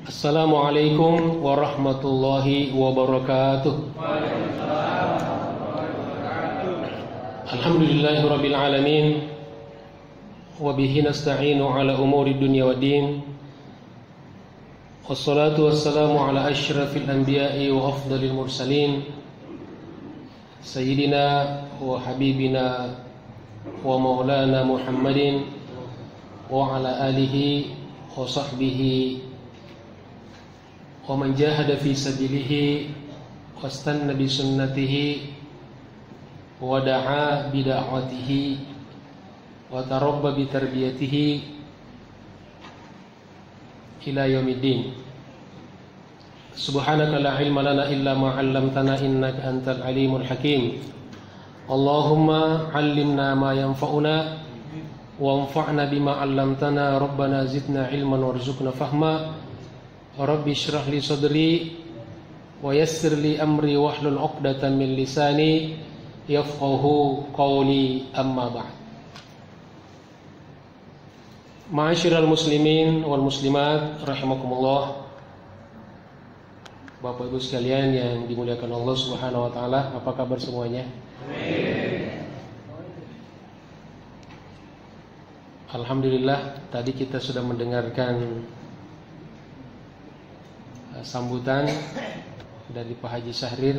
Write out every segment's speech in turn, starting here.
Assalamualaikum warahmatullahi wabarakatuh. Alhamdulillahirabbil alamin wa bihi nasta'inu ala umuri dunya waddin. Wassalatu wassalamu ala asyrafil anbiya'i wa afdalil mursalin sayyidina wa habibina wa maulana Muhammadin wa ala alihi wa sahbihi wa man jahada fi sabilihi wastanna bi sunnatihi wa da'a bi da'watihi wa tarabba bi tarbiyatihi ila yaumiddin. Subhanaka la ilma lana illa ma 'allamtana innaka antal alimul hakim. Allahumma 'allimna ma yanfa'una wanfa'na bima 'allamtana. Rabbana zidna ilman warzuqna fahma. Rabbi shrah li sadri wa yassir li amri wahlul 'uqdatam min lisani yafqahu qawli, amma ba'd. Ma'asyiral muslimin wal muslimat rahimakumullah. Bapak Ibu sekalian yang dimuliakan Allah Subhanahu wa taala, apa kabar semuanya? Amin. Alhamdulillah, tadi kita sudah mendengarkan sambutan dari Pak Haji Syahrir.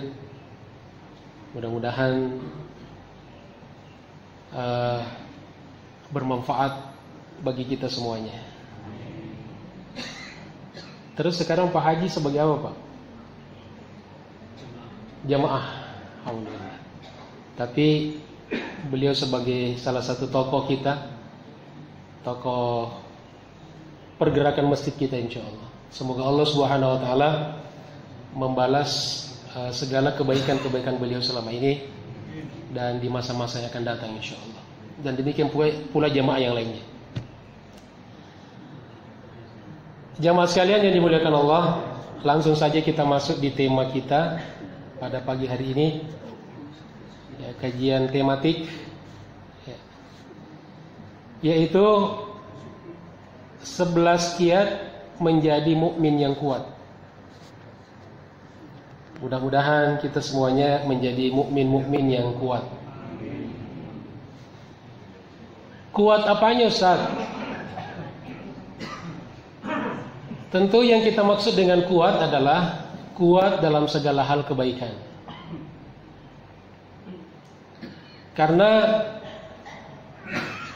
Mudah-mudahan bermanfaat bagi kita semuanya. Terus sekarang Pak Haji sebagai apa, Pak? Jamaah. Alhamdulillah. Tapi beliau sebagai salah satu tokoh kita, tokoh pergerakan masjid kita, insya Allah. Semoga Allah Subhanahu wa taala membalas segala kebaikan-kebaikan beliau selama ini dan di masa-masa yang akan datang, insya Allah. Dan demikian pula jamaah yang lainnya. Jamaah sekalian yang dimuliakan Allah, langsung saja kita masuk di tema kita pada pagi hari ini, ya, kajian tematik, ya, yaitu 11 kiat menjadi mukmin yang kuat. Mudah-mudahan kita semuanya menjadi mukmin-mukmin yang kuat. Kuat apanya, Ustaz? Tentu yang kita maksud dengan kuat adalah kuat dalam segala hal kebaikan. Karena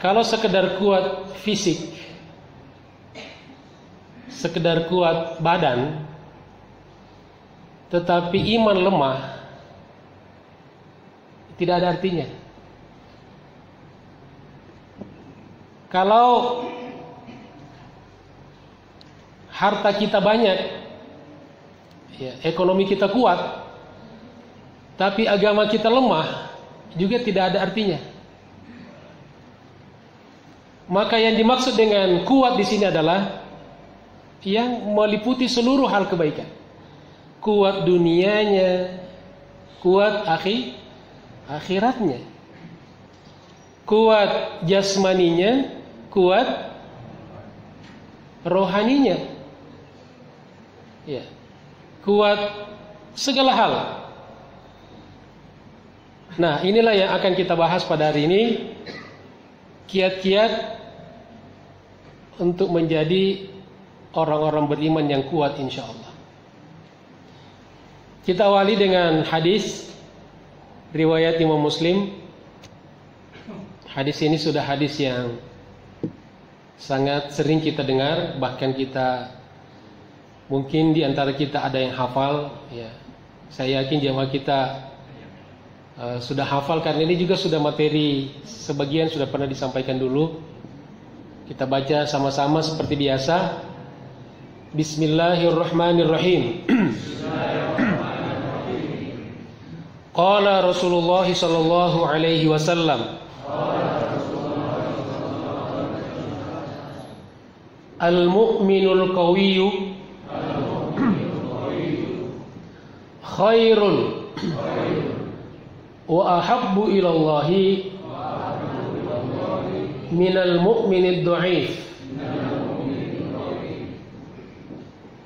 kalau sekedar kuat fisik, sekedar kuat badan, tetapi iman lemah, tidak ada artinya. Kalau harta kita banyak, ya, ekonomi kita kuat, tapi agama kita lemah, juga tidak ada artinya. Maka yang dimaksud dengan kuat di sini adalah yang meliputi seluruh hal kebaikan. Kuat dunianya, kuat akhiratnya, kuat jasmaninya, kuat rohaninya, ya, kuat segala hal. Nah, inilah yang akan kita bahas pada hari ini, kiat-kiat untuk menjadi orang-orang beriman yang kuat, insya Allah. Kita awali dengan hadis riwayat Imam Muslim. Hadis ini sudah hadis yang sangat sering kita dengar, bahkan kita mungkin di antara kita ada yang hafal, ya. Saya yakin jemaah kita sudah hafal, karena ini juga sudah materi sebagian sudah pernah disampaikan dulu. Kita baca sama-sama seperti biasa. Bismillahirrahmanirrahim. Qala Rasulullah sallallahu alaihi wasallam, al-mu'minul qawiyyu khairun wa ahabbu ilallahi minal mu'minid du'if.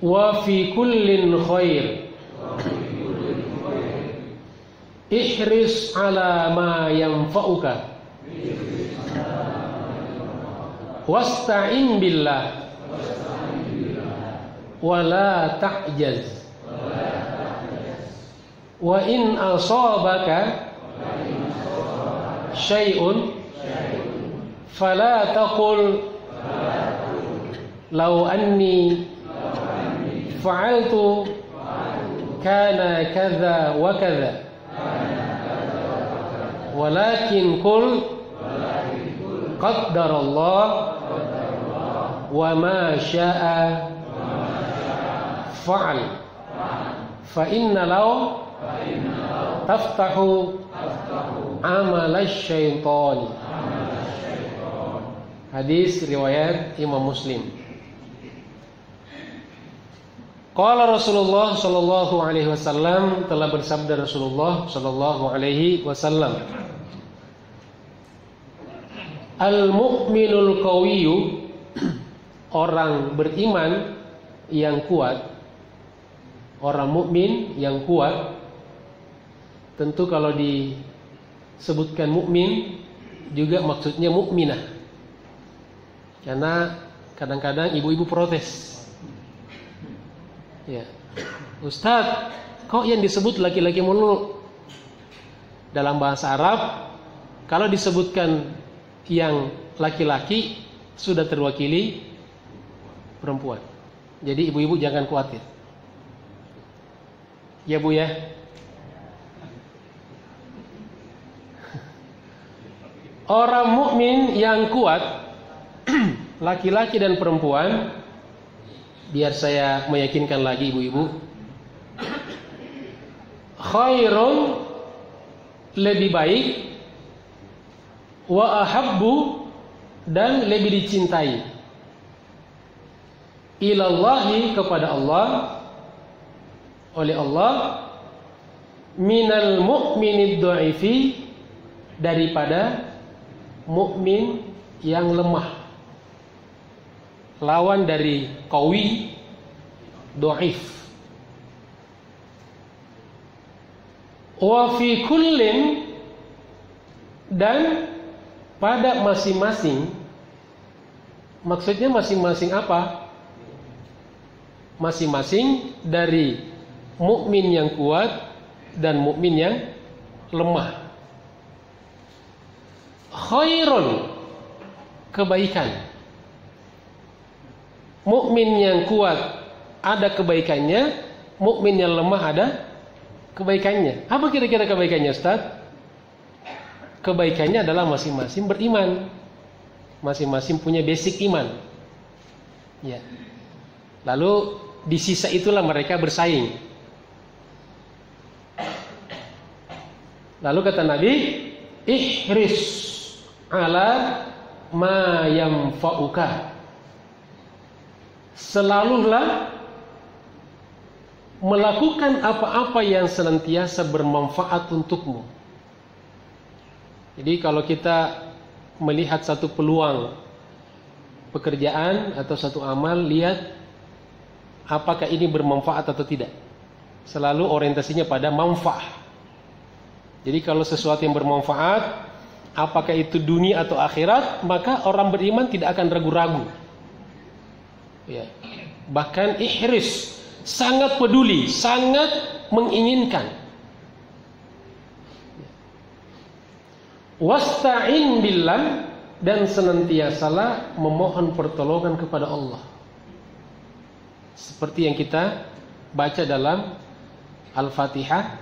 wa fi kullin khair. Ihris ala ma yanfa'uka wasta'in billah wa la ta'jaz wa in asabaka syai'un fala taqul law anni fa'altu kana kadza wa kadza walakin qul qaddarallah wa ma syaa fa'al fa inna law taftahu amal asy-syaitan. Hadis riwayat Imam Muslim. Qala Rasulullah sallallahu alaihi wasallam, telah bersabda Rasulullah sallallahu alaihi wasallam, al-mu'minul qawiyyu, orang beriman yang kuat, orang mukmin yang kuat. Tentu kalau disebutkan mukmin juga maksudnya mukminah. Karena kadang-kadang ibu-ibu protes. Ya. Ustaz, kok yang disebut laki-laki mulu? Dalam bahasa Arab, kalau disebutkan yang laki-laki sudah terwakili perempuan. Jadi ibu-ibu jangan khawatir. Ya Bu ya. Orang mukmin yang kuat, laki-laki dan perempuan, biar saya meyakinkan lagi ibu-ibu, khairun, lebih baik, wa ahabbu, dan lebih dicintai, ilallahi, kepada Allah, oleh Allah, minal mu'minid dha'ifi, daripada mukmin yang lemah. Lawan dari qawi, dhaif. Wa fi kullin, dan pada masing-masing. Maksudnya masing-masing apa? Masing-masing dari mukmin yang kuat dan mukmin yang lemah. Khairun, kebaikan. Mukmin yang kuat ada kebaikannya, mukmin yang lemah ada kebaikannya. Apa kira-kira kebaikannya, Ustaz? Kebaikannya adalah masing-masing beriman. Masing-masing punya basic iman. Ya. Lalu di sisa itulah mereka bersaing. Lalu kata Nabi, ihris ala ma yanfa'uka. Selalulah melakukan apa-apa yang senantiasa bermanfaat untukmu. Jadi kalau kita melihat satu peluang pekerjaan atau satu amal, lihat apakah ini bermanfaat atau tidak. Selalu orientasinya pada manfaat. Jadi kalau sesuatu yang bermanfaat, apakah itu dunia atau akhirat, maka orang beriman tidak akan ragu-ragu. Ya. Bahkan ihris, sangat peduli, sangat menginginkan. Wasta'in billah, dan senantiasalah memohon pertolongan kepada Allah. Seperti yang kita baca dalam Al-Fatihah,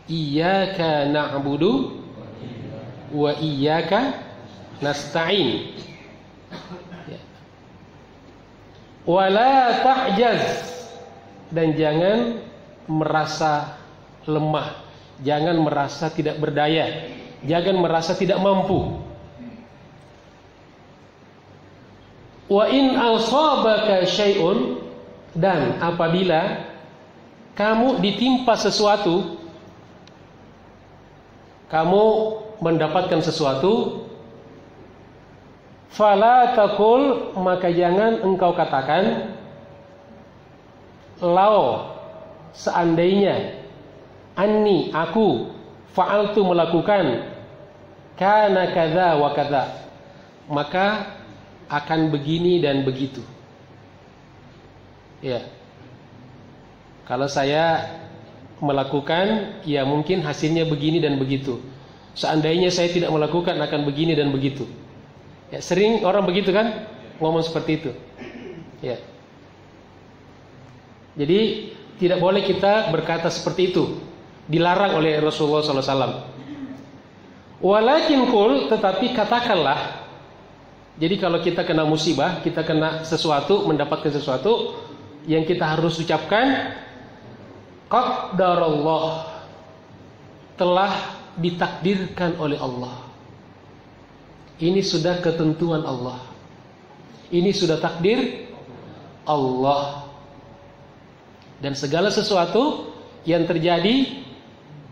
iyyaka na'budu wa iyyaka nasta'in. Wala ta'jaz, dan jangan merasa lemah, jangan merasa tidak berdaya, jangan merasa tidak mampu. Wa in asabaka syai'un, dan apabila kamu ditimpa sesuatu, kamu mendapatkan sesuatu, fala taqul, maka jangan engkau katakan, lau seandainya anni aku fa'altu melakukan kana kadza wa kadza, maka akan begini dan begitu. Ya. Kalau saya melakukan, ya mungkin hasilnya begini dan begitu. Seandainya saya tidak melakukan akan begini dan begitu. Ya, sering orang begitu kan? Ngomong seperti itu. Ya. Jadi tidak boleh kita berkata seperti itu. Dilarang oleh Rasulullah SAW. Walakin qul, tetapi katakanlah. Jadi kalau kita kena musibah, kita kena sesuatu, mendapatkan sesuatu, yang kita harus ucapkan, qadarallah, telah ditakdirkan oleh Allah. Ini sudah ketentuan Allah. Ini sudah takdir Allah. Dan segala sesuatu yang terjadi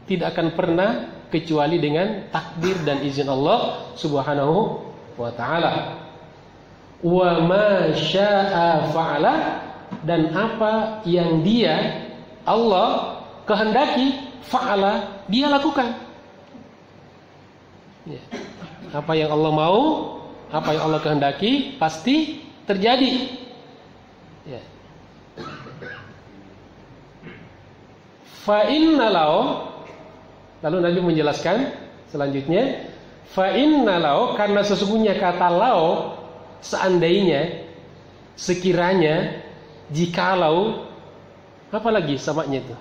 tidak akan pernah kecuali dengan takdir dan izin Allah Subhanahu wa ta'ala. Wa ma syaa fa'ala, dan apa yang dia Allah kehendaki fa'ala, dia lakukan. Ya. Apa yang Allah mau, apa yang Allah kehendaki pasti terjadi. Ya. Fa inna lau, lalu Nabi menjelaskan selanjutnya, fa inna lau, karena sesungguhnya kata lau, seandainya, sekiranya, jikalau, apa lagi samanya itu?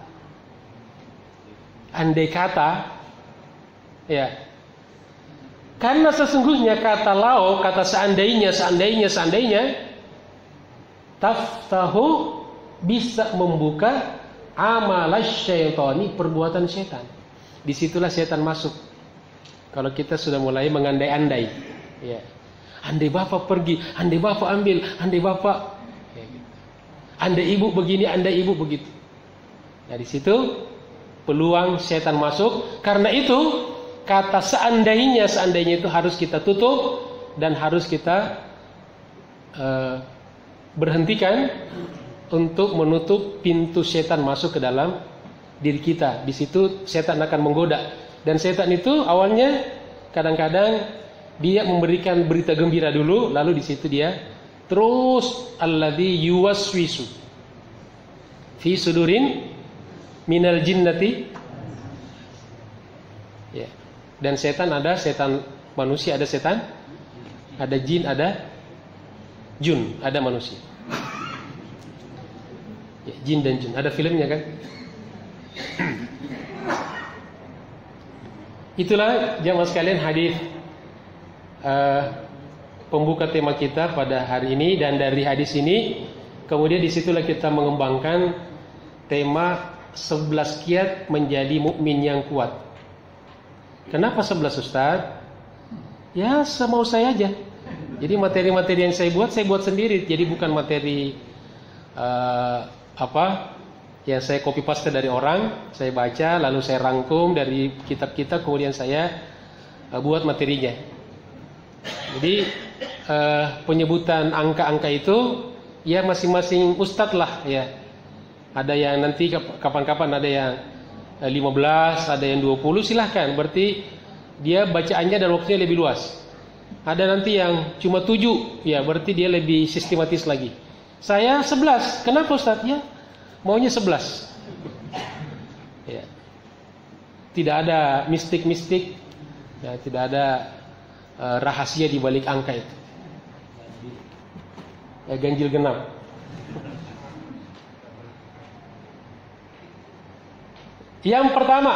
Andai kata, ya. Karena sesungguhnya kata lau, kata seandainya, taftahu, bisa membuka amalas syaitani, perbuatan setan. Disitulah setan masuk. Kalau kita sudah mulai mengandai-andai, ya. Andai bapak pergi, andai bapak ambil, andai bapak, ya gitu. Andai ibu begini, andai ibu begitu. Nah di situ peluang setan masuk. Karena itu kata seandainya itu harus kita tutup dan harus kita berhentikan untuk menutup pintu setan masuk ke dalam diri kita. Di situ setan akan menggoda. Dan setan itu awalnya kadang-kadang dia memberikan berita gembira dulu, lalu di situ dia terus alladzi yuwaswisu fi sudurin minal jinnati. Ya. Dan setan ada setan manusia, ada setan, ada jin, ada jun, ada manusia. Ya, jin dan jun, ada filmnya kan? Itulah jamaah sekalian hadis pembuka tema kita pada hari ini. Dan dari hadis ini kemudian disitulah kita mengembangkan tema 11 kiat menjadi mukmin yang kuat. Kenapa 11 Ustaz? Ya semau saya aja. Jadi materi-materi yang saya buat sendiri. Jadi bukan materi yang saya copy paste dari orang, saya baca lalu saya rangkum dari kitab-kitab, kemudian saya buat materinya. Jadi penyebutan angka-angka itu ya masing-masing ustadz lah ya. Ada yang nanti kapan-kapan ada yang 15, ada yang 20, silahkan. Berarti dia bacaannya dan waktunya lebih luas. Ada nanti yang cuma 7, ya berarti dia lebih sistematis lagi. Saya 11, kenapa Ustaz? Ya maunya 11. Ya. Tidak ada mistik-mistik, ya, tidak ada rahasia di balik angka itu. Ya, ganjil genap. Yang pertama,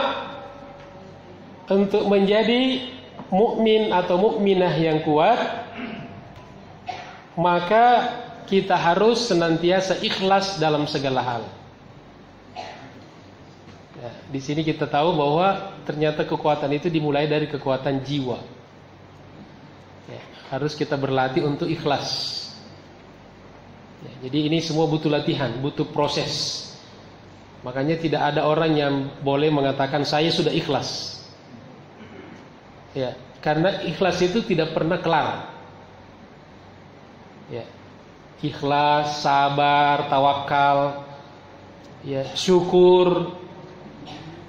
untuk menjadi mukmin atau mukminah yang kuat, maka kita harus senantiasa ikhlas dalam segala hal. Ya, di sini kita tahu bahwa ternyata kekuatan itu dimulai dari kekuatan jiwa. Ya, harus kita berlatih untuk ikhlas. Ya, jadi ini semua butuh latihan, butuh proses. Makanya tidak ada orang yang boleh mengatakan saya sudah ikhlas. Ya, karena ikhlas itu tidak pernah kelar. Ya. Ikhlas, sabar, tawakal, ya, syukur.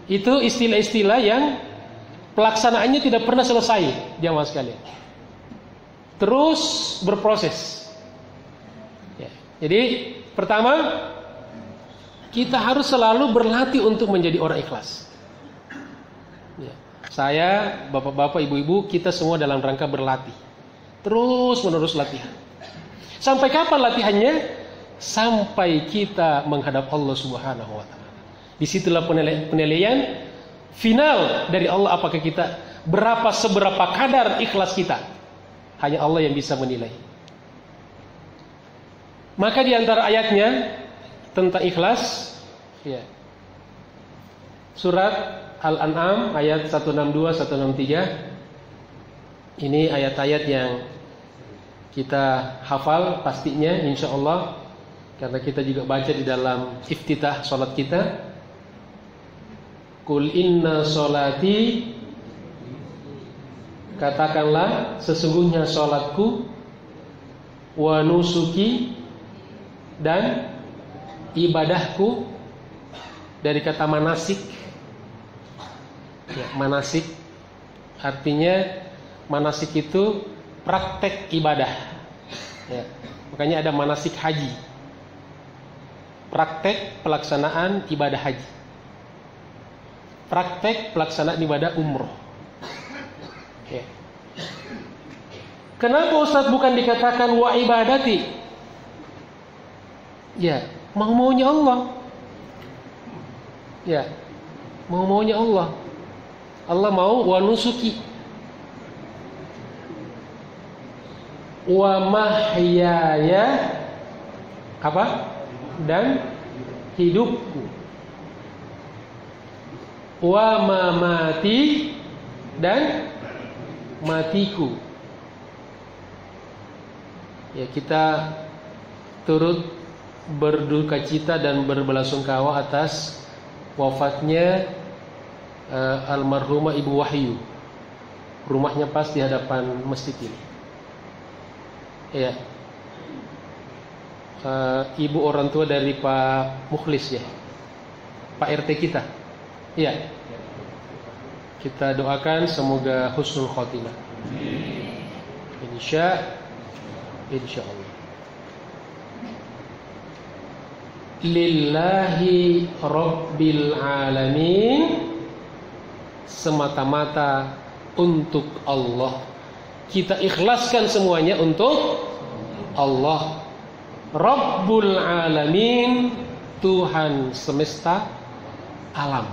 Itu istilah-istilah yang pelaksanaannya tidak pernah selesai, jamaah sekalian. Terus berproses. Ya. Jadi pertama, kita harus selalu berlatih untuk menjadi orang ikhlas. Ya. Saya, bapak-bapak, ibu-ibu, kita semua dalam rangka berlatih. Terus menerus latihan. Sampai kapan latihannya? Sampai kita menghadap Allah Subhanahu wa Ta'ala. Disitulah penilaian final dari Allah, apakah kita seberapa kadar ikhlas kita. Hanya Allah yang bisa menilai. Maka di antara ayatnya tentang ikhlas, ya, surat Al-An'am ayat 162, 163. Ini ayat-ayat yang kita hafal pastinya, insya Allah, karena kita juga baca di dalam iftitah salat kita. Qul inna sholati, katakanlah sesungguhnya salatku, wa nusuki, dan ibadahku, dari kata manasik. Ya, manasik artinya, manasik itu praktek ibadah. Ya, makanya ada manasik haji, praktek pelaksanaan ibadah haji, praktek pelaksanaan ibadah umroh. Ya. Kenapa Ustaz bukan dikatakan wa ibadati? Ya, mau-maunya Allah. Ya, mau-maunya Allah. Allah mau wa nusuki, wa mahyaya, apa? Dan hidupku, wa mamati, dan matiku. Ya, kita turut berduka cita dan berbelasungkawa atas wafatnya almarhumah Ibu Wahyu. Rumahnya pas di hadapan masjid ini. Ya, ibu orang tua dari Pak Mukhlis, ya, Pak RT kita. Ya, kita doakan semoga husnul khotimah. Insya Allah. Lillahi Rabbil Alamin, semata-mata untuk Allah. Kita ikhlaskan semuanya untuk Allah. Rabbul Alamin, Tuhan semesta alam.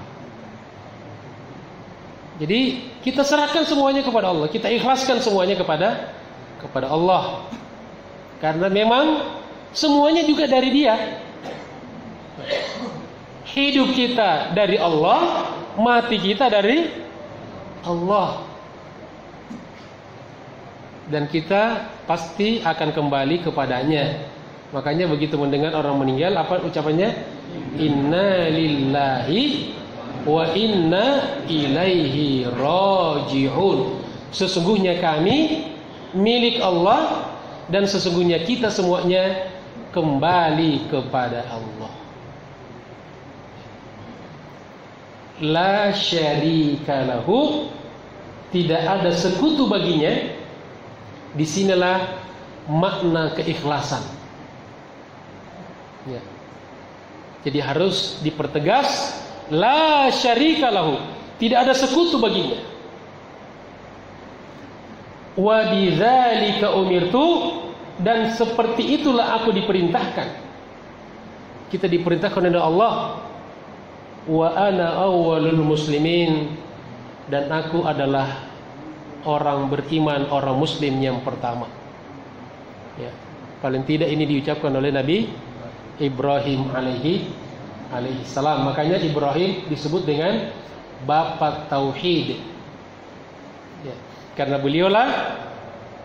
Jadi kita serahkan semuanya kepada Allah, kita ikhlaskan semuanya kepada Allah. Karena memang semuanya juga dari Dia. Hidup kita dari Allah, mati kita dari Allah. Dan kita pasti akan kembali kepadanya. Makanya begitu mendengar orang meninggal, apa ucapannya? Inna lillahi wa inna ilaihi raji'un. Sesungguhnya kami milik Allah, dan sesungguhnya kita semuanya kembali kepada Allah. La syarika lahu, tidak ada sekutu baginya. Disinilah makna keikhlasan. Ya. Jadi harus dipertegas, la syarika lahu, tidak ada sekutu baginya. Wa bidzalika umirtu, dan seperti itulah aku diperintahkan. Kita diperintahkan oleh Allah. Wa ana awwalul muslimin, dan aku adalah orang beriman, orang muslim yang pertama. Ya, paling tidak ini diucapkan oleh Nabi Ibrahim alaihi salam. Makanya Ibrahim disebut dengan Bapak Tauhid. Ya, karena beliaulah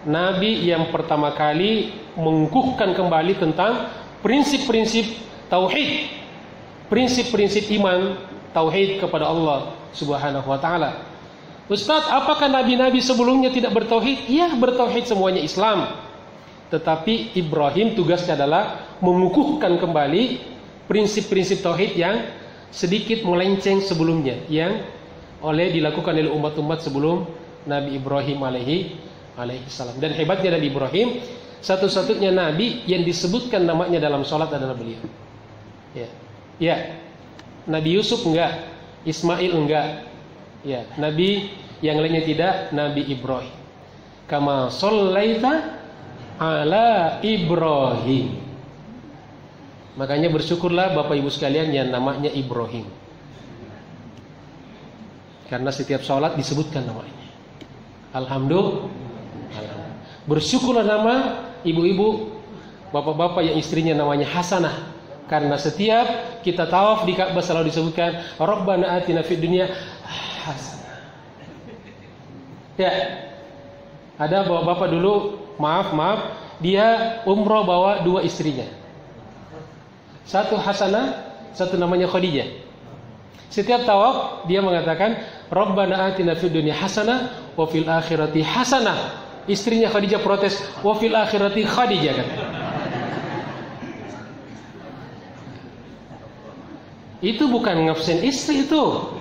Nabi yang pertama kali mengukuhkan kembali tentang prinsip-prinsip tauhid, prinsip-prinsip iman tauhid kepada Allah Subhanahu wa taala. Ustaz, apakah nabi-nabi sebelumnya tidak bertauhid? Iya, bertauhid semuanya Islam. Tetapi Ibrahim tugasnya adalah mengukuhkan kembali prinsip-prinsip tauhid yang sedikit melenceng sebelumnya, yang dilakukan oleh umat-umat sebelum Nabi Ibrahim alaihi salam. Dan hebatnya Nabi Ibrahim, satu-satunya nabi yang disebutkan namanya dalam salat adalah beliau. Ya. Nabi Yusuf enggak, Ismail enggak. Ya, nabi yang lainnya tidak, Nabi Ibrahim. Kama shallaita ala Ibrahim. Makanya bersyukurlah Bapak Ibu sekalian yang namanya Ibrahim. Karena setiap salat disebutkan namanya. Alhamdulillah. Bersyukurlah nama ibu-ibu, bapak-bapak yang istrinya namanya Hasanah. Karena setiap kita tawaf di Ka'bah selalu disebutkan Rabbana atina fid dunya hasanah. Ya. Ada bapak-bapak dulu, maaf, dia umroh bawa 2 istrinya. Satu Hasanah, satu namanya Khadijah. Setiap tawaf dia mengatakan Rabbana atina fid dunya hasanah wa fil akhirati hasanah. Istrinya Khadijah protes, wa fil akhirati Khadijah kan. Itu bukan ngabsen istri itu.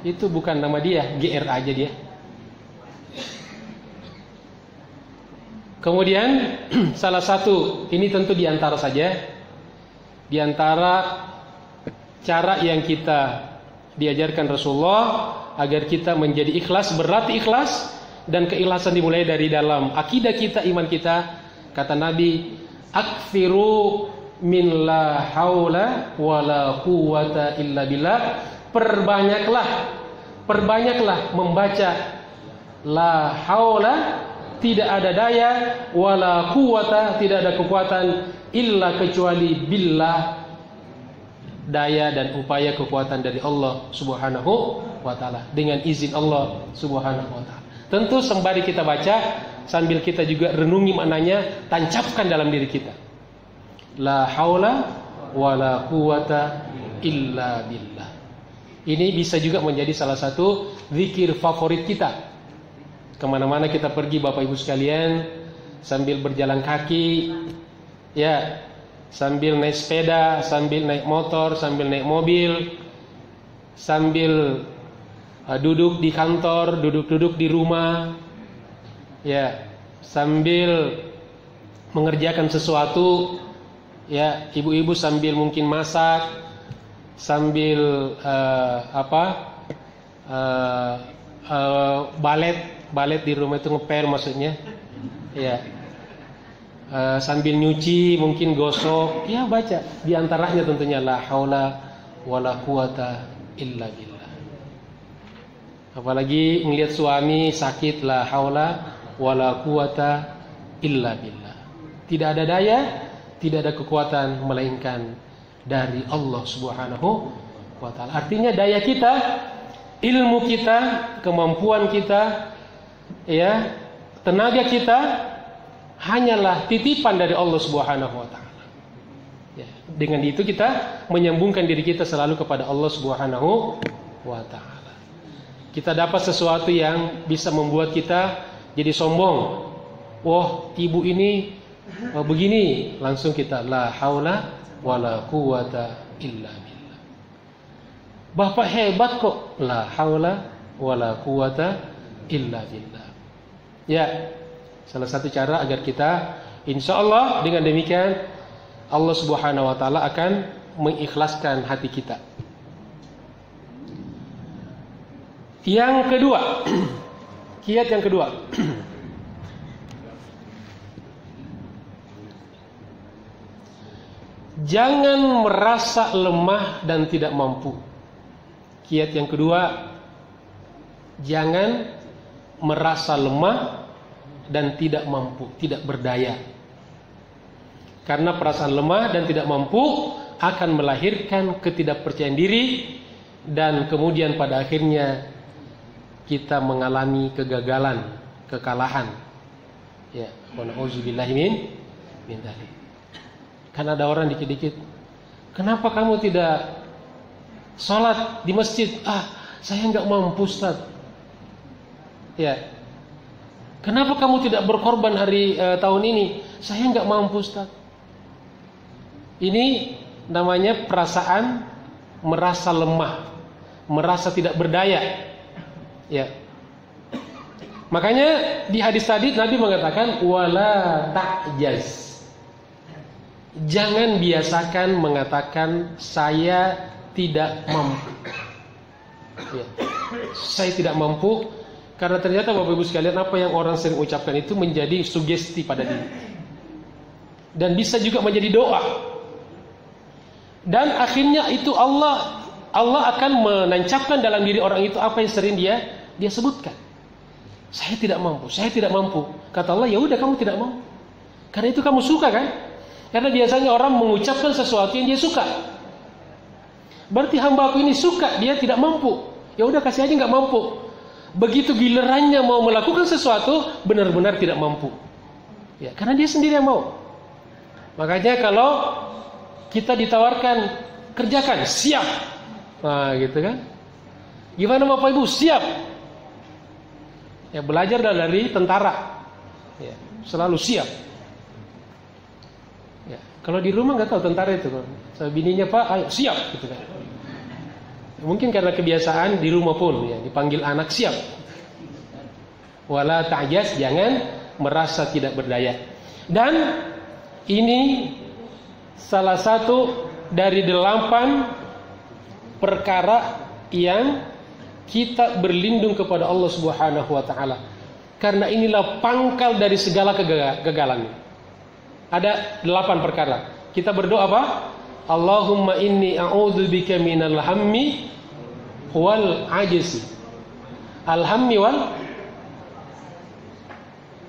Itu bukan nama dia, GR aja dia. Kemudian salah satu, ini tentu diantara saja, diantara cara yang kita diajarkan Rasulullah agar kita menjadi ikhlas, berlatih ikhlas, dan keikhlasan dimulai dari dalam akidah kita, iman kita. Kata Nabi, akfiru min la haula wala quwata illa billah. Perbanyaklah membaca la haula, tidak ada daya, wala quwata, tidak ada kekuatan, illa kecuali billah, daya dan upaya kekuatan dari Allah Subhanahu wa taala, dengan izin Allah Subhanahu wa taala. Tentu sembari kita baca, sambil kita juga renungi maknanya, tancapkan dalam diri kita. La haula wala quwata illa billah. Ini bisa juga menjadi salah satu zikir favorit kita. Kemana-mana kita pergi Bapak Ibu sekalian, sambil berjalan kaki, ya, sambil naik sepeda, sambil naik motor, sambil naik mobil, sambil duduk di kantor, duduk di rumah, ya, sambil mengerjakan sesuatu, ya, ibu-ibu sambil mungkin masak, sambil balet di rumah itu ngepel maksudnya, ya, sambil nyuci mungkin gosok, ya, baca. Di antaranya tentunya la haula wala quwata illa billah. Apalagi melihat suami sakit, la haula wala quwata illa billah. Tidak ada daya, tidak ada kekuatan melainkan dari Allah Subhanahu wa taala. Artinya daya kita, ilmu kita, kemampuan kita, ya, tenaga kita hanyalah titipan dari Allah Subhanahu wa taala. Ya, dengan itu kita menyambungkan diri kita selalu kepada Allah Subhanahu wa taala. Kita dapat sesuatu yang bisa membuat kita jadi sombong. Wah, ibu ini begini, langsung kita la haula wala quwata illa billah. Bapak hebat kok, la haula wala quwata illa billah. Ya, salah satu cara agar kita, insya Allah dengan demikian Allah Subhanahu wa taala akan mengikhlaskan hati kita. Yang kedua, kiat yang kedua, jangan merasa lemah dan tidak mampu. Kiat yang kedua, jangan merasa lemah dan tidak mampu, tidak berdaya. Karena perasaan lemah dan tidak mampu akan melahirkan ketidakpercayaan diri, dan kemudian pada akhirnya kita mengalami kegagalan, kekalahan. Ya, wa na'udzubillahi min dzalik. Kan ada orang dikit-dikit, kenapa kamu tidak sholat di masjid? Saya nggak mampu, Ustaz. Ya, kenapa kamu tidak berkorban hari tahun ini? Saya nggak mampu, Ustaz. Ini namanya perasaan merasa lemah, merasa tidak berdaya. Ya. Makanya di hadis tadi Nabi mengatakan wala ta'jaz. Jangan biasakan mengatakan saya tidak mampu. Ya. Saya tidak mampu, karena ternyata Bapak Ibu sekalian, apa yang orang sering ucapkan itu menjadi sugesti pada diri. Dan bisa juga menjadi doa. Dan akhirnya itu Allah akan menancapkan dalam diri orang itu apa yang sering dia sebutkan. Saya tidak mampu, saya tidak mampu. Kata Allah, ya udah kamu tidak mampu. Karena itu kamu suka kan? Karena biasanya orang mengucapkan sesuatu yang dia suka. Berarti hamba aku ini suka, dia tidak mampu. Ya udah kasih aja nggak mampu. Begitu gilirannya mau melakukan sesuatu, benar-benar tidak mampu. Ya, karena dia sendiri yang mau. Makanya kalau kita ditawarkan kerjakan, siap. Nah, gitu kan? Gimana Bapak Ibu? Siap. Ya, belajar dari tentara. Ya, selalu siap. Ya, kalau di rumah nggak tahu tentara itu. Bininya Pak, ayo siap, gitu kan. Mungkin karena kebiasaan di rumah pun, ya, dipanggil anak siap. Wala ta'jaz, jangan merasa tidak berdaya. Dan ini salah satu dari 8 perkara yang kita berlindung kepada Allah Subhanahu wa taala. Karena inilah pangkal dari segala kegagalan. Ada 8 perkara. Kita berdoa apa? Allahumma inni a'udzubika minal hammi wal ajzi. Al-hammi wal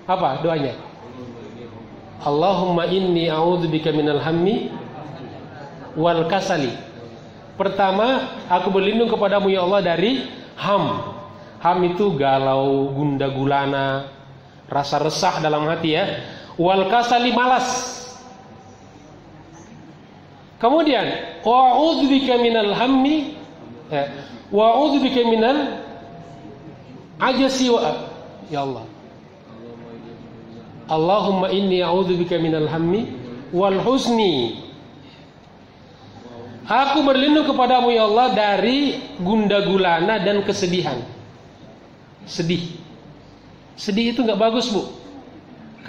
apa doanya? Allahumma inni a'udzubika minal hammi wal kasali. Pertama, aku berlindung kepadamu ya Allah dari ham. Ham itu galau, gundah gulana, rasa resah dalam hati ya. Wal kasali, malas. Kemudian, wa'udzubika minal hammi wa'udzubika minal ajzi ya Allah. Allahumma inni a'udzubika minal hammi wal huzni. Aku berlindung kepadamu ya Allah dari gundah gulana dan kesedihan. Sedih itu nggak bagus Bu,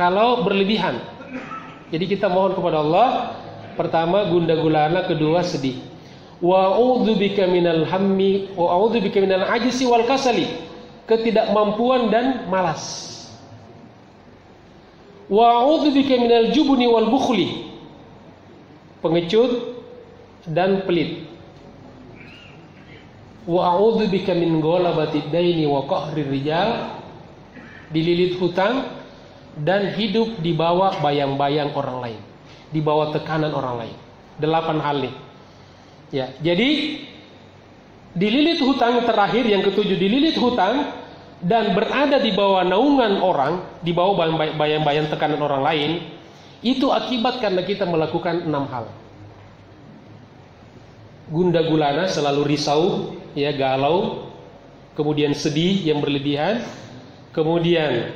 kalau berlebihan. Jadi kita mohon kepada Allah, pertama gundah gulana, kedua sedih. Wa a'udzubika minal hammi wa a'udzubika minal ajzi wal kasali, ketidakmampuan dan malas. Wa a'udzubika minal jubni wal bukhli, pengecut dan pelit. Wa a'udzubika min ghalabatid daini wa qahrir rijal, dililit hutang dan hidup di bawah bayang-bayang orang lain, di bawah tekanan orang lain. 8 hal nih. Ya, jadi dililit hutang terakhir, yang ketujuh, dililit hutang dan berada di bawah naungan orang, di bawah bayang-bayang tekanan orang lain, itu akibat karena kita melakukan 6 hal. Gundah gulana, selalu risau, ya, galau, kemudian sedih yang berlebihan, kemudian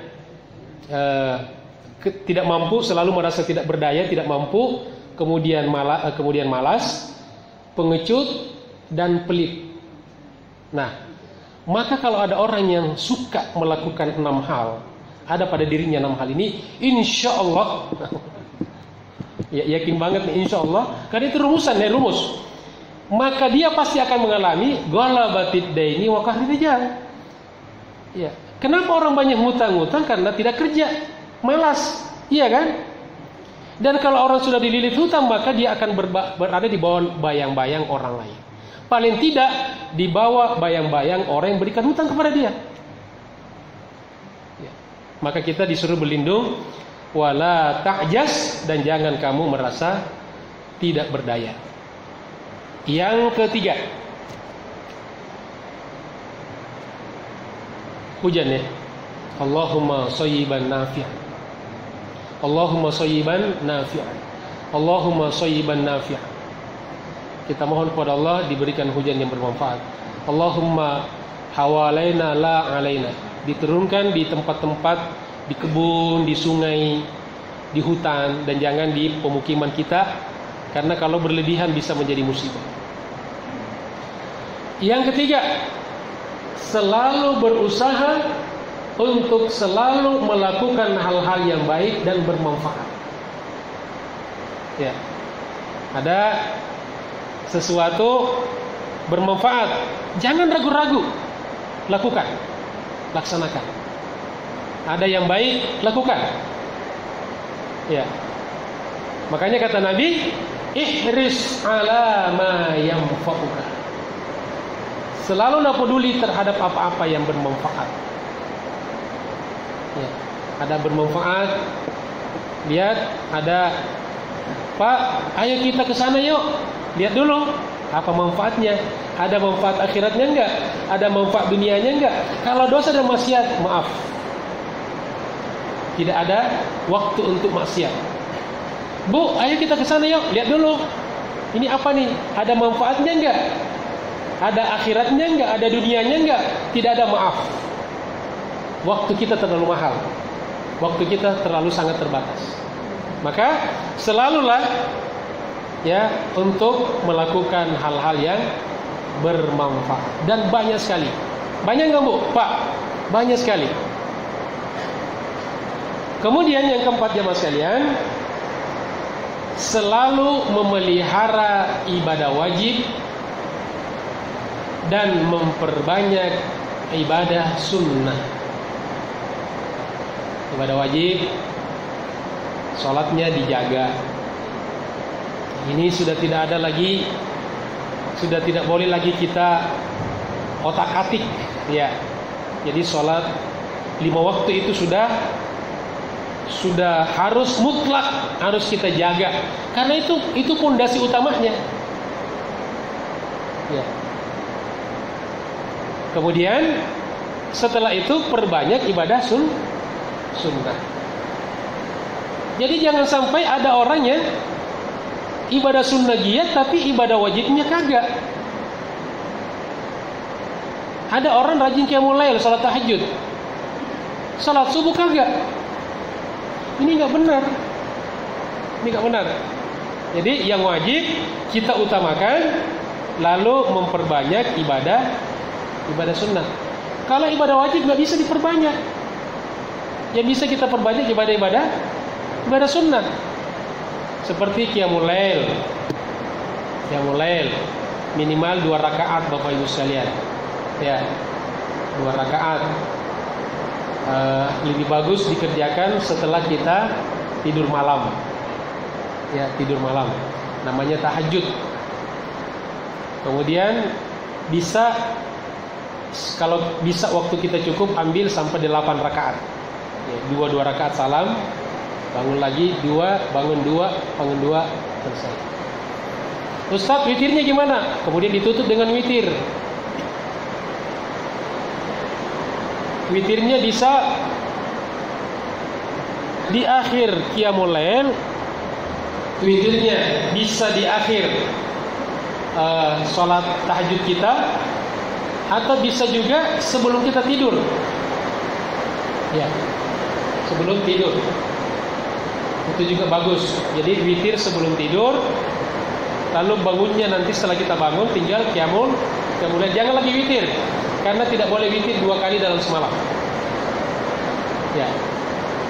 tidak mampu, selalu merasa tidak berdaya, tidak mampu, kemudian malas, pengecut dan pelit. Nah, maka kalau ada orang yang suka melakukan 6 hal, ada pada dirinya 6 hal ini, insya Allah, ya, yakin banget nih, insya Allah, karena itu rumus. Maka dia pasti akan mengalami ghalabatid daini wa qahrir rijal. Ya. Kenapa orang banyak ngutang-ngutang? Karena tidak kerja, malas, iya kan? Dan kalau orang sudah dililit hutang, maka dia akan berada di bawah bayang-bayang orang lain. Paling tidak di bawah bayang-bayang orang yang berikan hutang kepada dia. Ya. Maka kita disuruh berlindung, wala ta'jaz, dan jangan kamu merasa tidak berdaya. Yang ketiga, hujan ya. Allahumma shayyiban nafi'an. Allahumma shayyiban nafi'an. Allahumma shayyiban nafi'an. Kita mohon kepada Allah diberikan hujan yang bermanfaat. Allahumma hawalaina la alaina. Diturunkan di tempat-tempat, di kebun, di sungai, di hutan, dan jangan di pemukiman kita, Karena kalau berlebihan bisa menjadi musibah. Yang ketiga, selalu berusaha untuk selalu melakukan hal-hal yang baik dan bermanfaat. Ya. Ada sesuatu bermanfaat, jangan ragu-ragu, lakukan, laksanakan. Ada yang baik, lakukan. Ya. Makanya kata Nabi, ihris ala ma yanfa'uka. Selalulah peduli terhadap apa-apa yang bermanfaat. Ya. Ada bermanfaat. Lihat, ada, Pak, ayo kita ke sana yuk. Lihat dulu apa manfaatnya. Ada manfaat akhiratnya enggak? Ada manfaat dunianya enggak? Kalau dosa dan maksiat, maaf, tidak ada waktu untuk maksiat. Bu, ayo kita ke sana yuk. Lihat dulu. Ini apa nih? Ada manfaatnya enggak? Ada akhiratnya enggak? Ada dunianya enggak? Tidak ada, maaf. Waktu kita terlalu mahal. Waktu kita terlalu sangat terbatas. Maka selalulah ya untuk melakukan hal-hal yang bermanfaat, dan banyak sekali. Banyak enggak, Bu? Pak, banyak sekali. Kemudian yang keempat, jemaah sekalian, selalu memelihara ibadah wajib dan memperbanyak ibadah sunnah. Ibadah wajib, sholatnya dijaga. Ini sudah tidak ada lagi, sudah tidak boleh lagi kita otak-atik, ya. Jadi sholat 5 waktu itu sudah harus mutlak, harus kita jaga. Karena itu pondasi utamanya. Ya. Kemudian setelah itu perbanyak ibadah sunnah. Jadi jangan sampai ada orang yang ibadah sunnah giat tapi ibadah wajibnya kagak. Ada orang rajin qiyamul lail, salat tahajud, salat subuh kagak. Ini nggak benar. Ini nggak benar. Jadi yang wajib kita utamakan, lalu memperbanyak ibadah sunnah. Kalau ibadah wajib nggak bisa diperbanyak. Yang bisa kita perbanyak ibadah sunnah. Seperti qiyamul lail. Qiyamul lail minimal 2 rakaat, Bapak Ibu sekalian. Ya, 2 rakaat. Lebih bagus dikerjakan setelah kita tidur malam. Ya, tidur malam. Namanya tahajud. Kemudian bisa, kalau bisa waktu kita cukup, ambil sampai 8 rakaat. Ya, 2 rakaat salam, bangun lagi 2, bangun 2, bangun 2, selesai. Ustaz, witirnya gimana? Kemudian ditutup dengan witir. Witirnya bisa di akhir qiyamul lail, witirnya bisa di akhir sholat tahajud kita, atau bisa juga sebelum kita tidur. Ya, sebelum tidur itu juga bagus. Jadi witir sebelum tidur, lalu bangunnya nanti setelah kita bangun tinggal qiyamul. Kemudian jangan lagi witir, karena tidak boleh witir 2 kali dalam semalam. Ya.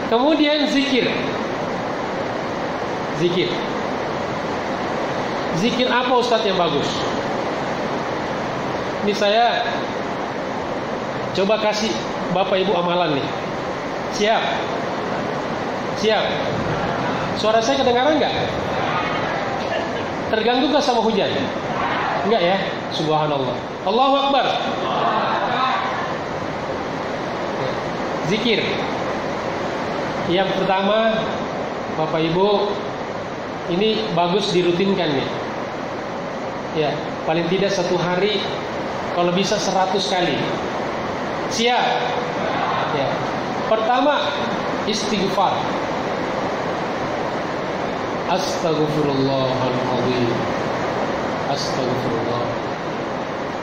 Kemudian zikir. Zikir apa Ustadz yang bagus? Ini saya coba kasih Bapak Ibu amalan nih. Siap? Suara saya kedengaran enggak? Terganggu gak sama hujan? Enggak ya? Subhanallah. Allahu Akbar. Zikir. Yang pertama, Bapak Ibu, ini bagus dirutinkan nih. Ya, paling tidak 1 hari, kalau bisa 100 kali. Siap? Ya. Pertama, istighfar. Astaghfirullahaladzim.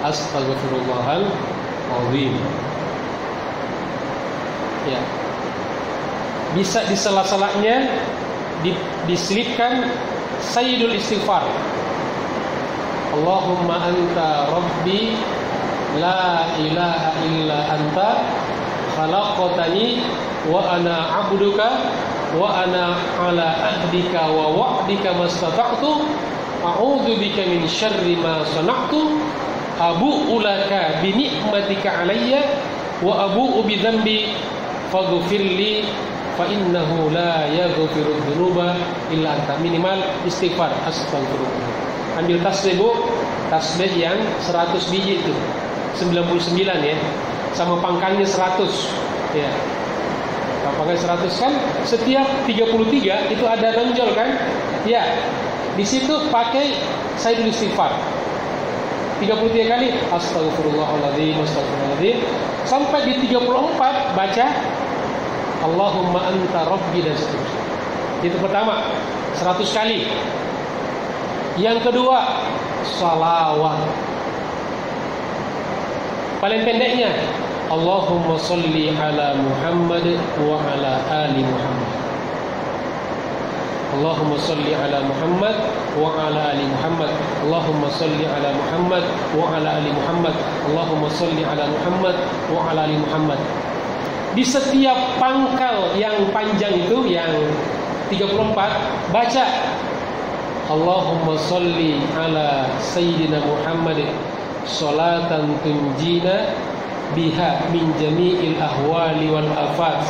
Astaghfirullahaladzim. Ya. Bisa di sela-selanya diselipkan sayyidul istighfar. Allahumma anta rabbi la ilaha illa anta khalaqtani wa ana 'abduka wa ana 'ala ahdika wa wa'dika mastata'tu a'udzu bika min syarri ma sana'tu abu'u laka bi ni'matika 'alayya wa abu'u bi dzambi faghfirli fa innahu la yaghfiru dzunuba illa anta. Minimal istighfar astagfirullah. Ambil tasbih Bu, tasbih yang 100 biji itu 99 ya, sama pangkalnya 100 ya. Pangkal 100 kan setiap 33 itu ada nonjol kan ya, di situ pakai sayyidul istighfar 33 kali astagfirullahaladzim astagfirullahaladzim, sampai di 34 baca Allahumma anta rabbi dan seterusnya. Itu pertama 100 kali. Yang kedua salawat. Paling pendeknya Allahumma salli ala Muhammad wa ala ali Muhammad. Allahumma salli ala Muhammad wa ala ali Muhammad. Allahumma salli ala Muhammad wa ala ali Muhammad. Allahumma salli ala Muhammad wa ala ali Muhammad. Di setiap pangkal yang panjang itu yang 34 baca Allahumma salli ala Sayyidina Muhammad salatan tunjina biha min jami'il ahwali wal afat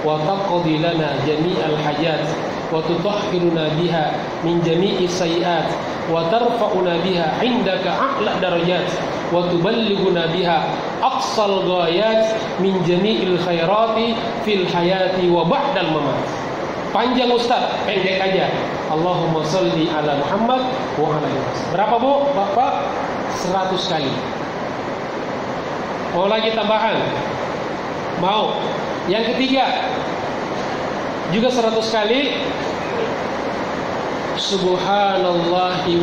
wa taqdi lana jami'al hajat wa tutahhiruna biha min jami'is sayiat wa tarfa'una biha indaka a'la darajat wa tuballighuna biha aqsal ghayat min jami'il khairati fil hayati wa ba'dal mamat. Panjang Ustaz, pendek aja. Allahumma salli ala Muhammad wa ala ali Muhammad. Berapa Bu? Bapak 100 kali. Mau lagi tambahan? Mau. Yang ketiga juga 100 kali. Subhanallahi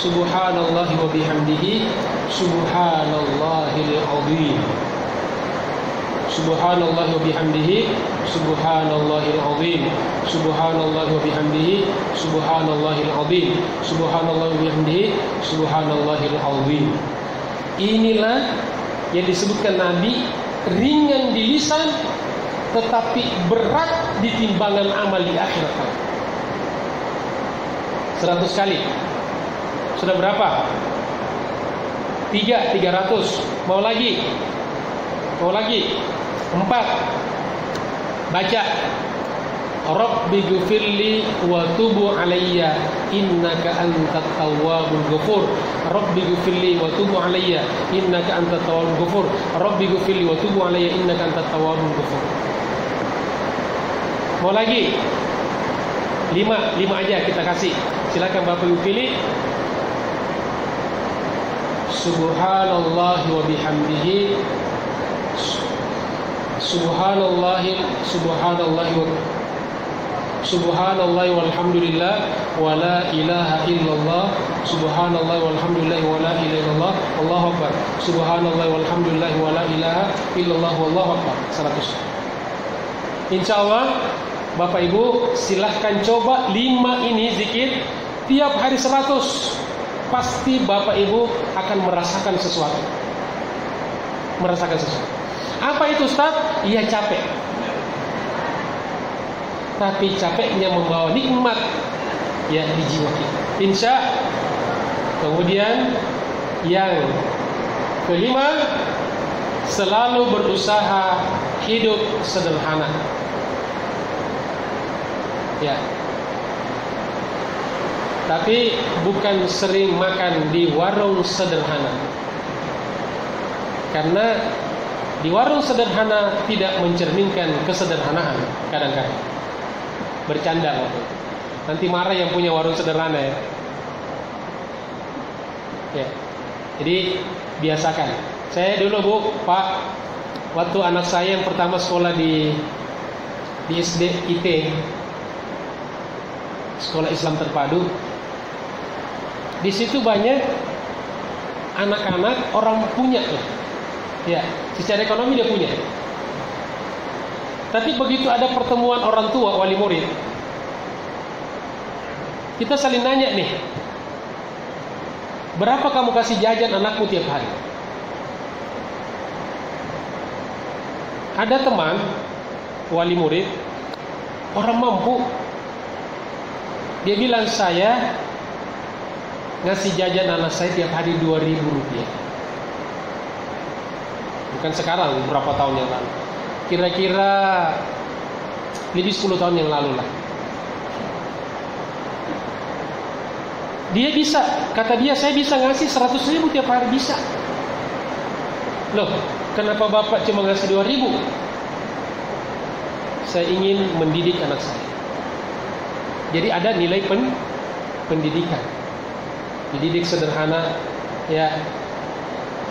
wa bihamdihi subhanallahil azim. Subhanallahi wa bihamdihi subhanallahil azim. Subhanallahi wa bihamdihi subhanallahil azim. Subhanallahi wa bihamdihi subhanallahil azim. Inilah yang disebutkan Nabi, ringan di lisan tetapi berat di timbangan amal di akhirat. 100 kali. Sudah berapa? 300. Mau lagi? Mau lagi? 4. Baca Rabbi ghfirli wa tubu alayya innaka antat tawwabul ghafur. Rabbi ghfirli wa tubu alayya innaka antat tawwabul ghafur. Rabbi ghfirli wa tubu alayya innaka antat tawwabul ghafur. Mau lagi? 5 aja kita kasih. Silakan Bapak Ibu pilih. Subhanallahi wa bihamdihi subhanallahi walhamdulillah wa la ilaha illallah subhanallahi walhamdulillah wa la ilaha illallah Allahu akbar subhanallahi walhamdulillah wa la ilaha illallah wallahu akbar. 100. Insyaallah Bapak Ibu silahkan coba 5 ini zikir tiap hari 100. Pasti Bapak Ibu akan merasakan sesuatu. Apa itu Ustaz? Iya capek. Tapi capeknya membawa nikmat ya di jiwa kita. Insya. Kemudian yang kelima, selalu berusaha hidup sederhana. Ya. Tapi bukan sering makan di warung sederhana. Karena di warung sederhana tidak mencerminkan kesederhanaan kadang-kadang. Bercanda waktu. Nanti marah yang punya warung sederhana ya. Ya. Jadi biasakan. Saya dulu Bu, Pak, waktu anak saya yang pertama sekolah di SD IT, Sekolah Islam Terpadu. Di situ banyak anak-anak orang punya tuh. Ya, secara ekonomi dia punya. Tapi begitu ada pertemuan orang tua wali murid, Kita saling nanya nih, berapa kamu kasih jajan anakmu tiap hari? Ada teman wali murid, orang mampu, dia bilang, saya ngasih jajan anak saya tiap hari 2.000 rupiah. Bukan sekarang, beberapa tahun yang lalu. Kira-kira lebih 10 tahun yang lalu lah. Dia bisa, kata dia, saya bisa ngasih 100.000 tiap hari, bisa. Loh, kenapa bapak cuma ngasih 2.000? Saya ingin mendidik anak saya. Jadi ada nilai pendidikan. Dididik sederhana, ya,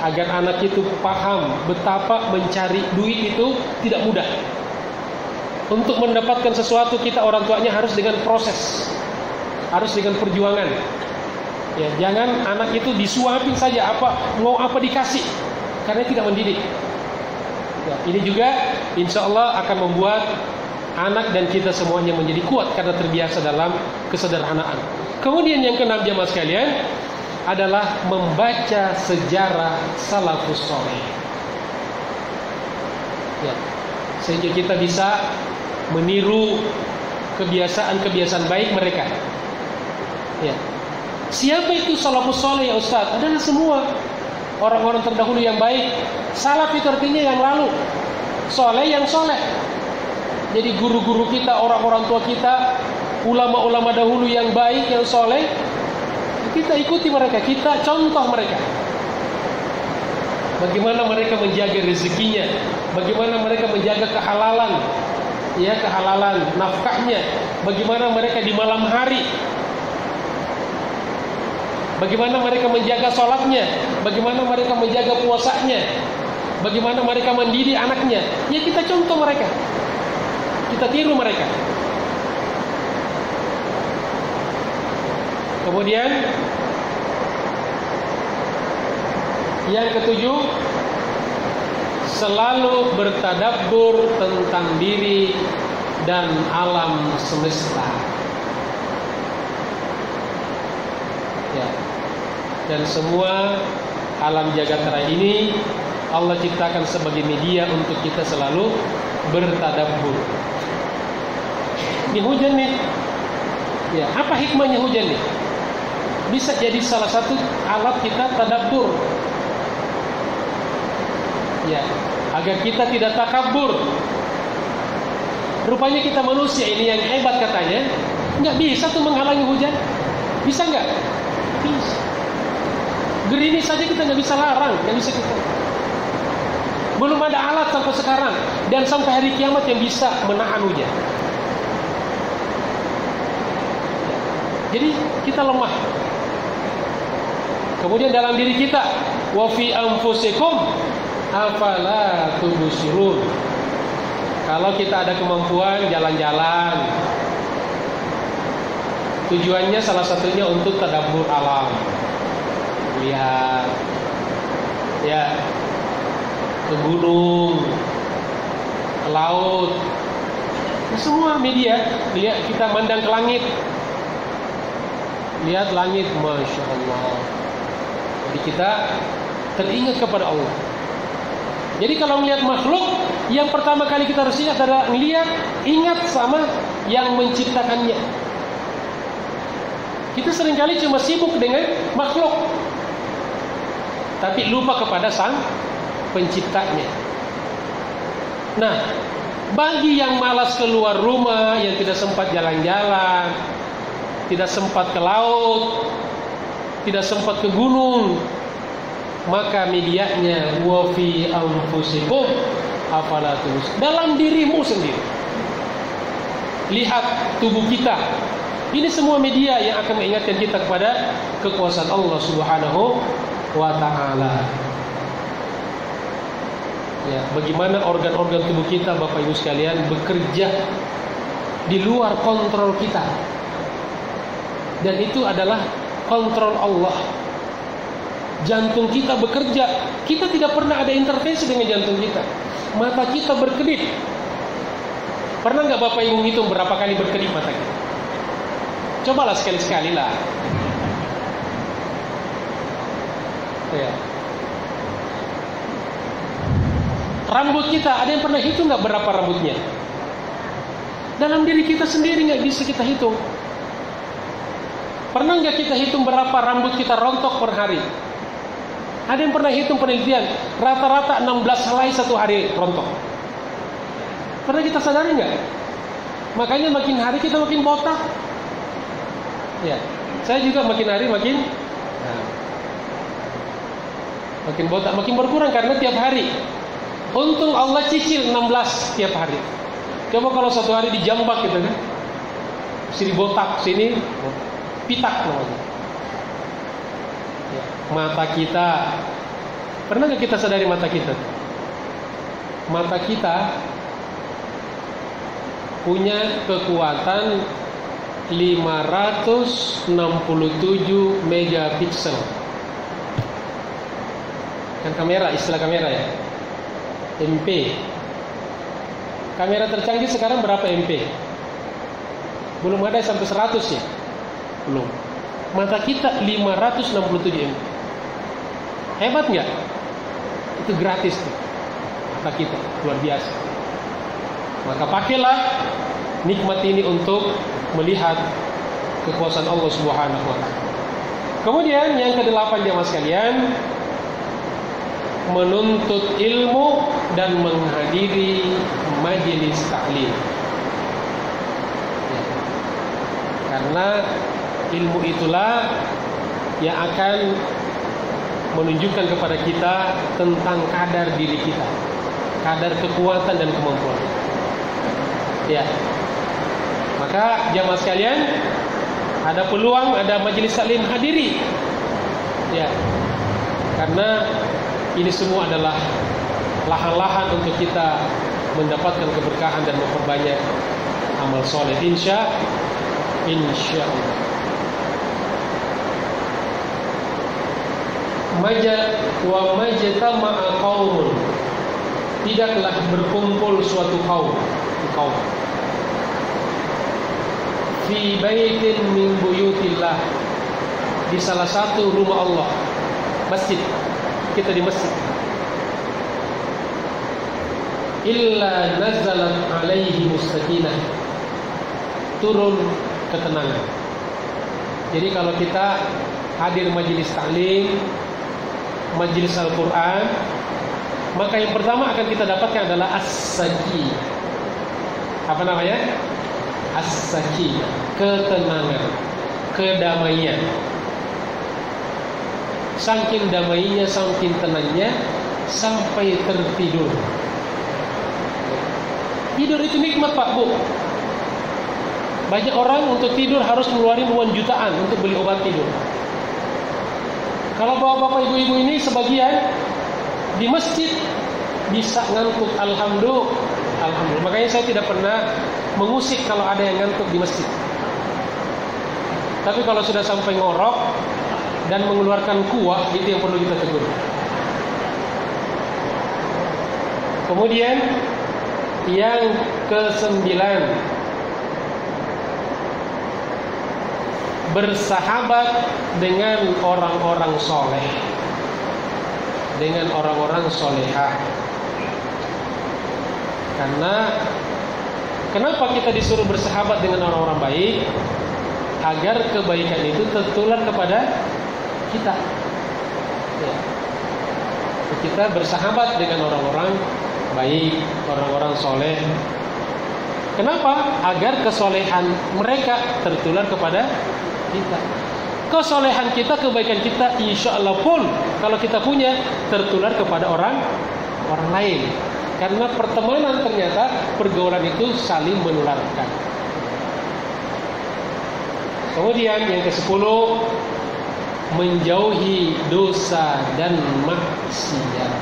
agar anak itu paham betapa mencari duit itu tidak mudah. Untuk mendapatkan sesuatu, kita orang tuanya harus dengan proses, harus dengan perjuangan. Ya, jangan anak itu disuapin saja, mau apa dikasih, karena tidak mendidik. Ya, ini juga insya Allah akan membuat anak dan kita semuanya menjadi kuat karena terbiasa dalam kesederhanaan. Kemudian yang keenam jamaah sekalian adalah membaca sejarah salafus saleh. Ya, sehingga kita bisa meniru kebiasaan-kebiasaan baik mereka. Ya. Siapa itu salafus saleh ya Ustaz? Adalah semua orang-orang terdahulu yang baik. Salaf itu artinya yang lalu, soleh yang soleh. Jadi guru-guru kita, orang-orang tua kita, ulama-ulama dahulu yang baik, yang soleh, kita ikuti mereka, kita contoh mereka. Bagaimana mereka menjaga rezekinya, bagaimana mereka menjaga kehalalan, ya, kehalalan nafkahnya, bagaimana mereka di malam hari, bagaimana mereka menjaga sholatnya, bagaimana mereka menjaga puasanya, bagaimana mereka mendidik anaknya. Ya, kita contoh mereka, kita tiru mereka. Kemudian yang ketujuh, selalu bertadabbur tentang diri dan alam semesta. Ya. Dan semua alam jagat raya ini Allah ciptakan sebagai media untuk kita selalu bertadabbur. Ini hujan nih. Ya, apa hikmahnya hujan nih? Bisa jadi salah satu alat kita tadabbur. Ya, agar kita tidak takabur. Rupanya kita manusia ini yang hebat katanya, nggak bisa tuh menghalangi hujan. Bisa nggak? Bisa. Gerimis saja kita nggak bisa larang, nggak bisa kita. Belum ada alat sampai sekarang dan sampai hari kiamat yang bisa menahan hujan. Jadi kita lemah. Kemudian dalam diri kita, wa fi anfusikum afala tubsirun. Kalau kita ada kemampuan jalan-jalan, tujuannya salah satunya untuk tadabbur alam. Lihat, ya, ke gunung, ke laut, semua media. Lihat, kita mandang ke langit, lihat langit, masya Allah. Jadi kita teringat kepada Allah. Jadi kalau melihat makhluk, yang pertama kali kita harus ingat adalah ingat sama yang menciptakannya. Kita seringkali cuma sibuk dengan makhluk, tapi lupa kepada sang penciptanya. Nah, bagi yang malas keluar rumah, yang tidak sempat jalan-jalan, tidak sempat ke laut, tidak sempat ke gunung, maka medianya wa fi anfusikum afala tubsirun. Dalam dirimu sendiri. Lihat tubuh kita. Ini semua media yang akan mengingatkan kita kepada kekuasaan Allah Subhanahu wa ta'ala. Ya, bagaimana organ-organ tubuh kita, Bapak Ibu sekalian, bekerja di luar kontrol kita. Dan itu adalah kontrol Allah. Jantung kita bekerja, kita tidak pernah ada intervensi dengan jantung kita. Mata kita berkedip. Pernah nggak Bapak Ibu ngitung berapa kali berkedip mata kita? Cobalah sekali-sekali lah. Ya. Rambut kita, ada yang pernah hitung nggak berapa rambutnya? Dalam diri kita sendiri nggak bisa kita hitung. Pernah nggak kita hitung berapa rambut kita rontok per hari? Ada yang pernah hitung penelitian? Rata-rata 16 helai satu hari rontok. Pernah kita sadari nggak? Makanya makin hari kita makin botak. Ya, saya juga makin hari makin botak, makin berkurang karena tiap hari. Untung Allah cicil 16 tiap hari. Coba kalau satu hari dijambak gitu kan. Sini botak, sini pitak namanya. Ya, mata kita. Pernah nggak kita sadari mata kita? Mata kita punya kekuatan 567 megapiksel. Kan kamera, istilah kamera ya. MP. Kamera tercanggih sekarang berapa MP? Belum ada sampai 100 ya? Belum. Mata kita 567 MP. Hebat nggak? Itu gratis tuh. Mata kita luar biasa. Maka pakailah nikmat ini untuk melihat kekuasaan Allah Subhanahu wa taala. Kemudian yang ke-8 jemaah sekalian, menuntut ilmu dan menghadiri majelis taklim. Ya. Karena ilmu itulah yang akan menunjukkan kepada kita tentang kadar diri kita, kadar kekuatan dan kemampuan. Ya. Maka jamaah sekalian, ada peluang, ada majelis taklim, hadiri. Ya. Karena ini semua adalah lahan-lahan untuk kita mendapatkan keberkahan dan memperbanyak amal soleh. Insya Allah. Majtama'a qaumun, tidaklah berkumpul suatu kaum fi baitin min buyutillah, di salah satu rumah Allah, masjid. Kita di masjid, illa nazalat alaihi mustakinah, turun ketenangan. Jadi kalau kita hadir majelis taklim, majelis Al-Quran, maka yang pertama akan kita dapatkan adalah as-sakinah. Apa namanya? As-sakinah, ketenangan, kedamaian. Saking damainya, saking tenangnya, sampai tertidur. Tidur itu nikmat Pak Bu. Banyak orang untuk tidur harus mengeluarkan uang jutaan untuk beli obat tidur. Kalau bapak-bapak ibu-ibu ini sebagian di masjid bisa ngantuk, alhamdulillah. Makanya saya tidak pernah mengusik kalau ada yang ngantuk di masjid. Tapi kalau sudah sampai ngorok dan mengeluarkan kuah, itu yang perlu kita tegur. Kemudian yang ke-9, bersahabat dengan orang-orang soleh, dengan orang-orang solehah. Karena kenapa kita disuruh bersahabat dengan orang-orang baik? Agar kebaikan itu tertular kepada kita. Ya. Kita bersahabat dengan orang-orang baik, orang-orang soleh. Kenapa? Agar kesolehan mereka tertular kepada kita. Kesolehan kita, kebaikan kita, insya Allah pun kalau kita punya, tertular kepada orang lain. Karena pertemanan, ternyata pergaulan itu saling menularkan. Kemudian yang ke-10, menjauhi dosa dan maksiat.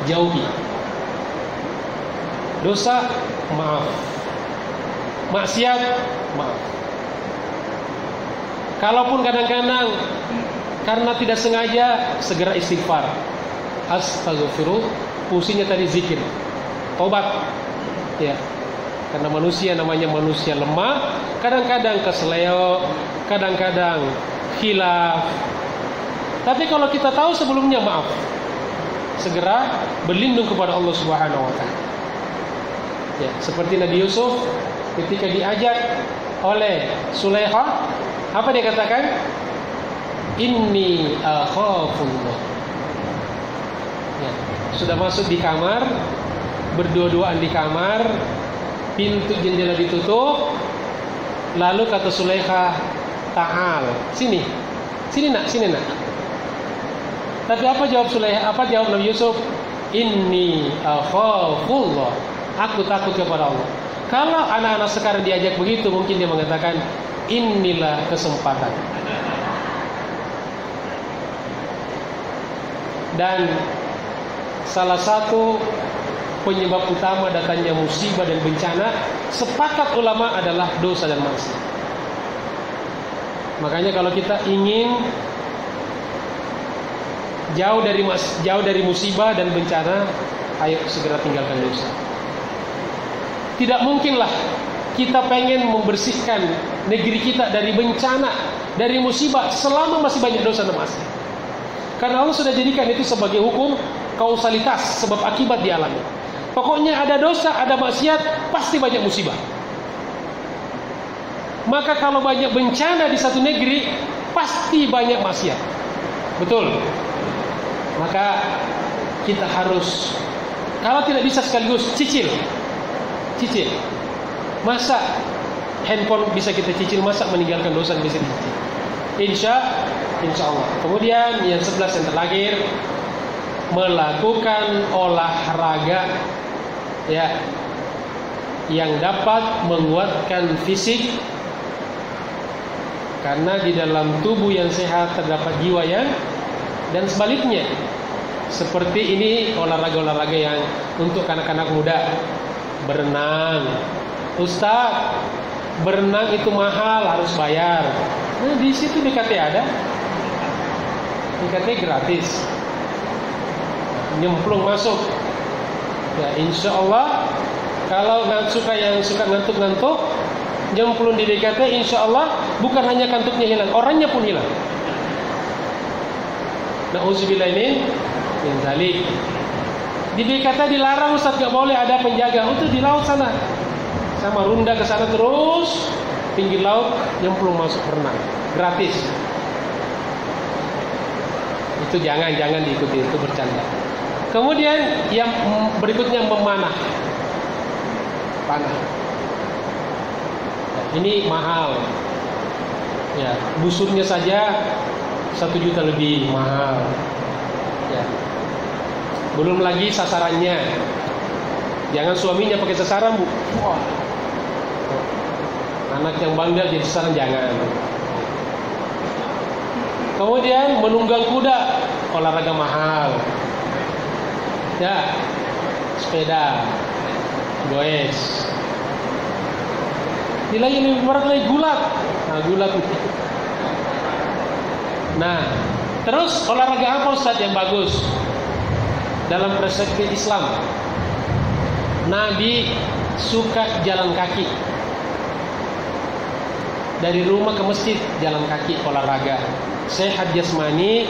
Jauhi dosa, maaf. Maksiat, maaf. Kalaupun kadang-kadang karena tidak sengaja, segera istighfar. Astagfirullah, fungsinya tadi zikir, tobat. Ya. Karena manusia namanya manusia lemah, kadang-kadang kesleo, kadang-kadang khilaf. Tapi kalau kita tahu sebelumnya, maaf, segera berlindung kepada Allah Subhanahu wa taala. Ya, seperti Nabi Yusuf ketika diajak oleh Sulaikha, apa dia katakan? Inni akhafullah. Ya, sudah masuk di kamar, berdua-duaan di kamar, pintu jendela ditutup, lalu kata Sulaikha, ta'al, sini nak. Tapi apa jawab Sulaikha? Apa jawab Nabi Yusuf? Inni akhafullah. Aku takut kepada Allah. Kalau anak-anak sekarang diajak begitu, mungkin dia mengatakan, inilah kesempatan. Dan salah satu penyebab utama datangnya musibah dan bencana, sepakat ulama, adalah dosa dan maksiat. Makanya kalau kita ingin jauh dari musibah dan bencana, ayo segera tinggalkan dosa. Tidak mungkinlah kita pengen membersihkan negeri kita dari bencana, dari musibah, selama masih banyak dosa dan maksiat. Karena Allah sudah jadikan itu sebagai hukum kausalitas, sebab akibat di alamnya. Pokoknya ada dosa, ada maksiat, pasti banyak musibah. Maka kalau banyak bencana di satu negeri, pasti banyak maksiat. Betul. Maka kita harus, kalau tidak bisa sekaligus, cicil. Masa handphone bisa kita cicil, masa meninggalkan dosa bisa dicicil? Insya Allah. Kemudian yang 11 yang terakhir, melakukan olahraga ya yang dapat menguatkan fisik, karena di dalam tubuh yang sehat terdapat jiwa yang, dan sebaliknya. Seperti ini olahraga-olahraga yang untuk anak-anak muda, berenang. Ustaz, berenang itu mahal, harus bayar. Nah, di situ DKT ada, DKT gratis, nyemplung masuk. Ya, insya Allah kalau yang suka ngantuk-ngantuk, nyemplung di DKT, insya Allah bukan hanya kantuknya hilang, orangnya pun hilang. Na'udzubillah min zalik. Di DKT dilarang, Ustaz, gak boleh ada penjaga. Untuk di laut sana, sama runda ke sana terus, pinggir laut, nyemplung masuk berenang, gratis. Itu jangan diikuti, itu bercanda. Kemudian yang berikutnya memanah, panah. Ini mahal. Ya, busurnya saja 1 juta lebih mahal. Ya. Belum lagi sasarannya. Jangan suaminya pakai sasaran, Bu. Wah. Anak yang bandel jadi sasaran, jangan. Kemudian menunggang kuda, olahraga mahal. Ya, sepeda, goes. Nilai lebih berat lagi gulat. Nah, gulat. Nah, terus olahraga apa, Ustaz, yang bagus dalam perspektif Islam? Nabi suka jalan kaki. Dari rumah ke masjid jalan kaki, olahraga. Sehat jasmani,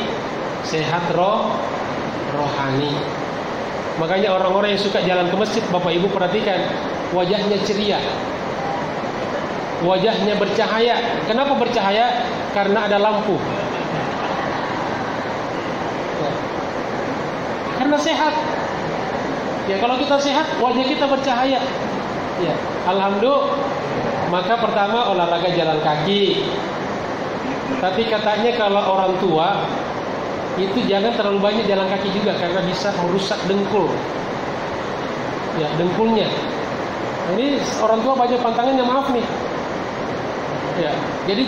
sehat rohani. Makanya orang-orang yang suka jalan ke masjid, Bapak Ibu perhatikan, wajahnya ceria, wajahnya bercahaya. Kenapa bercahaya? Karena ada lampu. Ya. Karena sehat. Ya, kalau kita sehat, wajah kita bercahaya. Ya, alhamdulillah. Maka pertama olahraga jalan kaki. Tapi katanya kalau orang tua itu jangan terlalu banyak jalan kaki juga, karena bisa merusak dengkul. Ya, dengkulnya. Ini orang tua banyak pantangannya, maaf nih. Ya, jadi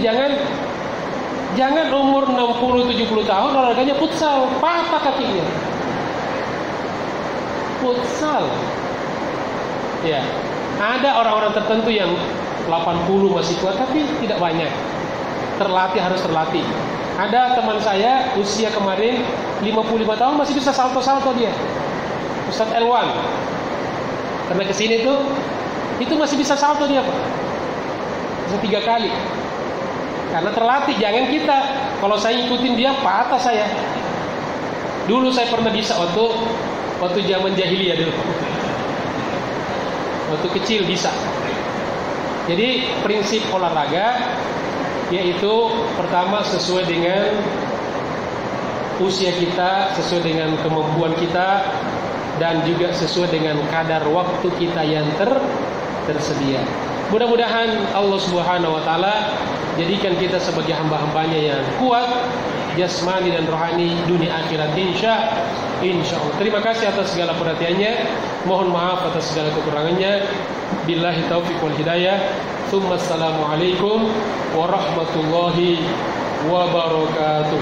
jangan umur 60-70 tahun olahraganya futsal, patah kakinya. Futsal. Ya, ada orang-orang tertentu yang 80 masih kuat, tapi tidak banyak. Harus terlatih. Ada teman saya usia kemarin 55 tahun masih bisa salto-salto dia. Ustaz Elwan. Karena kesini tuh itu masih bisa salto dia Pak. Bisa 3 kali. Karena terlatih. Jangan kita, kalau saya ikutin dia patah saya. Dulu saya pernah bisa waktu zaman jahiliyah dulu. Waktu kecil bisa. Jadi prinsip olahraga yaitu pertama sesuai dengan usia kita, sesuai dengan kemampuan kita, dan juga sesuai dengan kadar waktu kita yang tersedia. Mudah-mudahan Allah Subhanahu wa taala jadikan kita sebagai hamba-hambanya yang kuat jasmani dan rohani dunia akhirat insya Allah. Terima kasih atas segala perhatiannya. Mohon maaf atas segala kekurangannya. Billahi taufiq wal hidayah. Tsumma assalamualaikum warahmatullahi wabarakatuh.